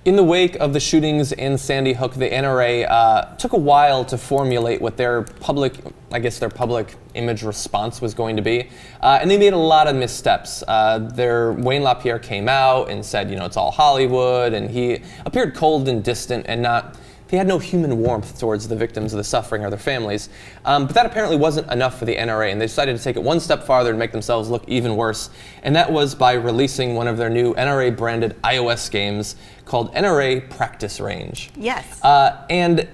In the wake of the shootings in Sandy Hook, the NRA took a while to formulate what their public image response was going to be, and they made a lot of missteps. Wayne Lapierre came out and said, it's all Hollywood, and he appeared cold and distant and he had no human warmth towards the victims of the suffering or their families. But that apparently wasn't enough for the NRA, and they decided to take it one step farther and make themselves look even worse. And that was by releasing one of their new NRA-branded iOS games called NRA Practice Range. Yes. And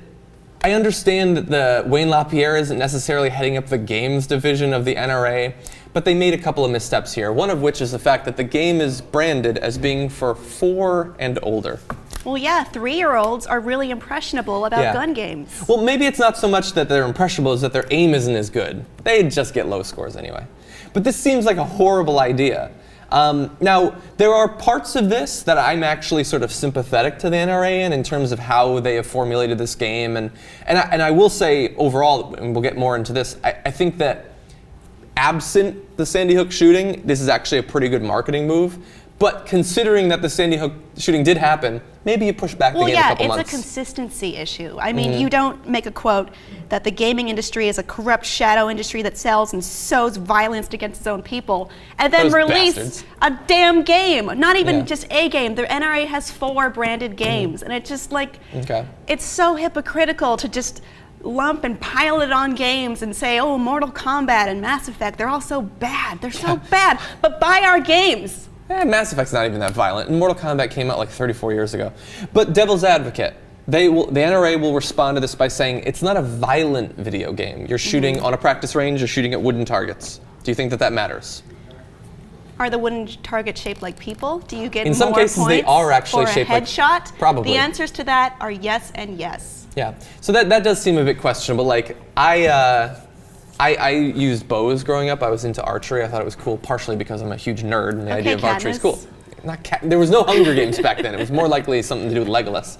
I understand that Wayne Lapierre isn't necessarily heading up the games division of the NRA, but they made a couple of missteps here, one of which is the fact that the game is branded as being for 4 and older. Well, yeah, 3-year-olds are really impressionable about gun games. Well, maybe it's not so much that they're impressionable as that their aim isn't as good. They just get low scores anyway. But this seems like a horrible idea. Now, there are parts of this that I'm actually sort of sympathetic to the NRA in terms of how they have formulated this game. And I will say overall, and we'll get more into this, I think that absent the Sandy Hook shooting, this is actually a pretty good marketing move. But considering that the Sandy Hook shooting did happen, maybe you push back the game a couple months. Well, yeah, it's a consistency issue. I mean, you don't make a quote that the gaming industry is a corrupt shadow industry that sells and sows violence against its own people, and then release a damn game. Not even just a game. The NRA has 4 branded games, and it's just like, it's so hypocritical to just lump and pile it on games and say, oh, Mortal Kombat and Mass Effect, they're all so bad. They're so bad, but buy our games. Mass Effect's not even that violent, and Mortal Kombat came out like 34 years ago. But devil's advocate, the NRA will respond to this by saying it's not a violent video game. You're shooting on a practice range, you're shooting at wooden targets. Do you think that matters? Are the wooden targets shaped like people? Do you get in some more cases points they are actually for shaped a headshot? like probably. The answers to that are yes and yes. Yeah, so that does seem a bit questionable. Like I used bows growing up. I was into archery. I thought it was cool, partially because I'm a huge nerd and the idea of archery is cool. There was no Hunger Games back then. It was more likely something to do with Legolas.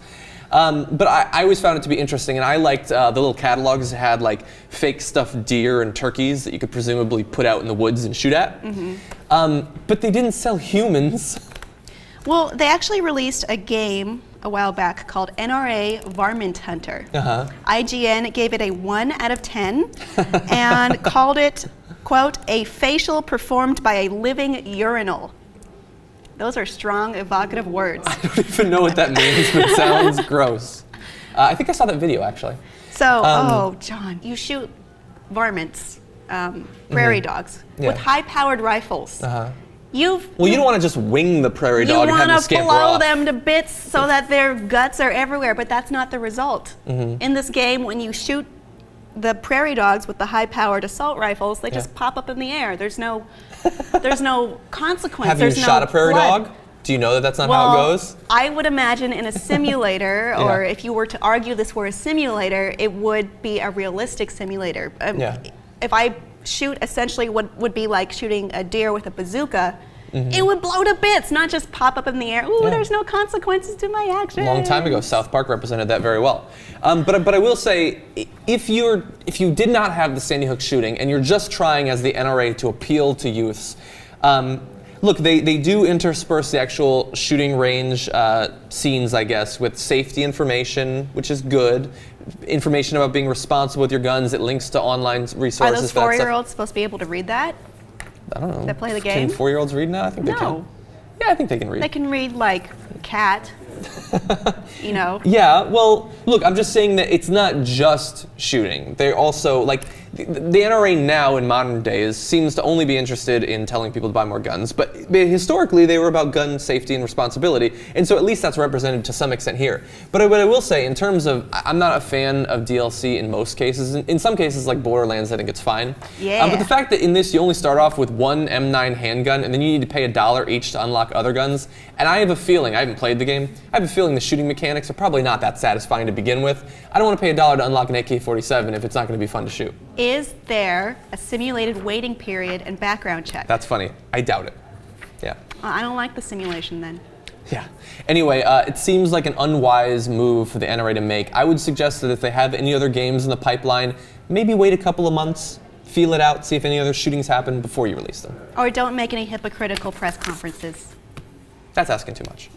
But I always found it to be interesting, and I liked the little catalogs that had like fake stuffed deer and turkeys that you could presumably put out in the woods and shoot at. But they didn't sell humans. Well, they actually released a game a while back called NRA Varmint Hunter. IGN gave it a 1 out of 10 and called it, quote, a facial performed by a living urinal. Those are strong, evocative words. I don't even know what that means, but it sounds gross. I think I saw that video, actually. So, John, you shoot varmints, prairie dogs, with high-powered rifles. You don't want to just wing the prairie dog and have them scamper off. You want to blow them to bits so that their guts are everywhere, but that's not the result. In this game, when you shoot the prairie dogs with the high-powered assault rifles, they just pop up in the air. There's no consequence. Have you shot a prairie dog? Do you know that that's not how it goes? I would imagine in a simulator, or if you were to argue this were a simulator, it would be a realistic simulator. If I shoot essentially what would be like shooting a deer with a bazooka, it would blow to bits, not just pop up in the air. Ooh, there's no consequences to my action. A long time ago, South Park represented that very well. But I will say, if you did not have the Sandy Hook shooting and you're just trying as the NRA to appeal to youths, look, they do intersperse the actual shooting range scenes, I guess, with safety information, which is good. Information about being responsible with your guns. It links to online resources. Are those 4-year-olds supposed to be able to read that? I don't know. That play the game? Can 4-year-olds read now? I think they can. Yeah, I think they can read. They can read like cat. Yeah, well, look, I'm just saying that it's not just shooting. They're also, like, the NRA now in modern days seems to only be interested in telling people to buy more guns, but historically they were about gun safety and responsibility, and so at least that's represented to some extent here. But what I will say, in terms of, I'm not a fan of DLC in most cases. In some cases, like Borderlands, I think it's fine. But the fact that in this you only start off with one M9 handgun, and then you need to pay $1 each to unlock other guns, and I have a feeling, I haven't played the game, I have a feeling the shooting mechanics are probably not that satisfying to begin with. I don't want to pay $1 to unlock an AK-47 if it's not going to be fun to shoot. Is there a simulated waiting period and background check? That's funny. I doubt it. Yeah. I don't like the simulation then. Yeah. Anyway, it seems like an unwise move for the NRA to make. I would suggest that if they have any other games in the pipeline, maybe wait a couple of months, feel it out, see if any other shootings happen before you release them. Or don't make any hypocritical press conferences. That's asking too much.